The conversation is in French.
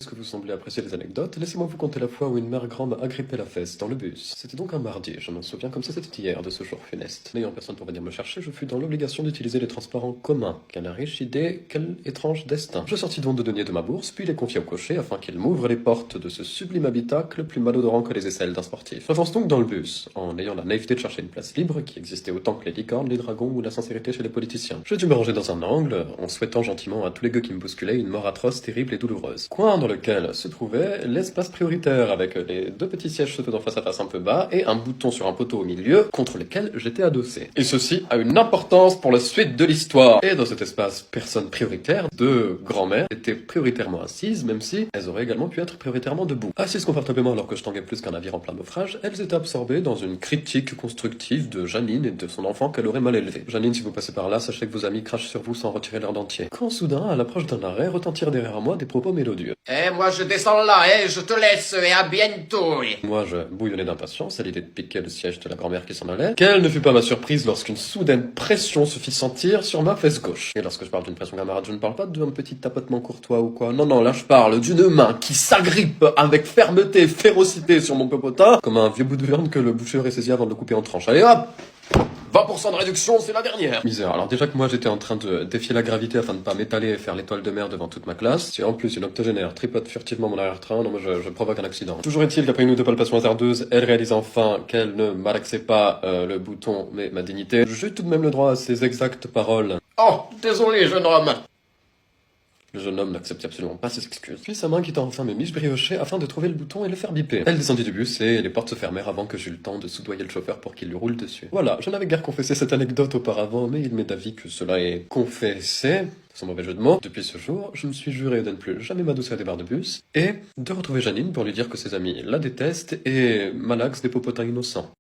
puisque vous semblez apprécier les anecdotes, laissez-moi vous conter la fois où une mère grand m'a agrippé la fesse dans le bus. C'était donc un mardi, je m'en souviens comme si c'était hier de ce jour funeste. N'ayant personne pour venir me chercher, je fus dans l'obligation d'utiliser les transports en commun. Quelle riche idée, quel étrange destin. Je sortis donc de deniers de ma bourse, puis les confiai au cocher afin qu'il m'ouvre les portes de ce sublime habitacle plus malodorant que les aisselles d'un sportif. J'avance donc dans le bus, en ayant la naïveté de chercher une place libre qui existait autant que les licornes, les dragons ou la sincérité chez les politiciens. Je dus me ranger dans un angle, en souhaitant gentiment à tous les gueux qui me bousculaient une mort atroce, terrible et douloureuse. Coin dans lequel se trouvait l'espace prioritaire avec les deux petits sièges se faisant face à face un peu bas et un bouton sur un poteau au milieu contre lequel j'étais adossé. Et ceci a une importance pour la suite de l'histoire. Et dans cet espace personne prioritaire, deux grand-mères étaient prioritairement assises, même si elles auraient également pu être prioritairement debout. Assises confortablement alors que je tanguais plus qu'un navire en plein naufrage, elles étaient absorbées dans une critique constructive de Janine et de son enfant qu'elle aurait mal élevé. Janine, si vous passez par là, sachez que vos amis crachent sur vous sans retirer leur dentier. Quand soudain, à l'approche d'un arrêt, retentirent derrière moi des propos mélodieux. Moi je descends là, je te laisse, et à bientôt. Moi, je bouillonnais d'impatience à l'idée de piquer le siège de la grand-mère qui s'en allait. Quelle ne fut pas ma surprise lorsqu'une soudaine pression se fit sentir sur ma fesse gauche. Et lorsque je parle d'une pression camarade, je ne parle pas d'un petit tapotement courtois ou quoi. Non, là je parle d'une main qui s'agrippe avec fermeté et férocité sur mon popotin, comme un vieux bout de viande que le boucher aurait saisi avant de le couper en tranches. Allez hop! 20% de réduction, c'est la dernière. Misère. Alors déjà que moi j'étais en train de défier la gravité afin de ne pas m'étaler et faire l'étoile de mer devant toute ma classe, si en plus une octogénaire tripote furtivement mon arrière-train, non moi je provoque un accident. Toujours est-il qu'après une ou deux palpations hasardeuses, elle réalise enfin qu'elle ne malaxait pas le bouton mais ma dignité. J'ai tout de même le droit à ces exactes paroles. Oh, désolé jeune homme. Le jeune homme n'accepte absolument pas ses excuses. Puis sa main quitta enfin mes miches briochées afin de trouver le bouton et le faire biper. Elle descendit du bus et les portes se fermèrent avant que j'eus le temps de soudoyer le chauffeur pour qu'il lui roule dessus. Voilà, je n'avais guère confessé cette anecdote auparavant, mais il m'est d'avis que cela est confessé, sans mauvais jeu de mots. Depuis ce jour, je me suis juré de ne plus jamais m'adosser à des barres de bus et de retrouver Janine pour lui dire que ses amis la détestent et malaxent des popotins innocents.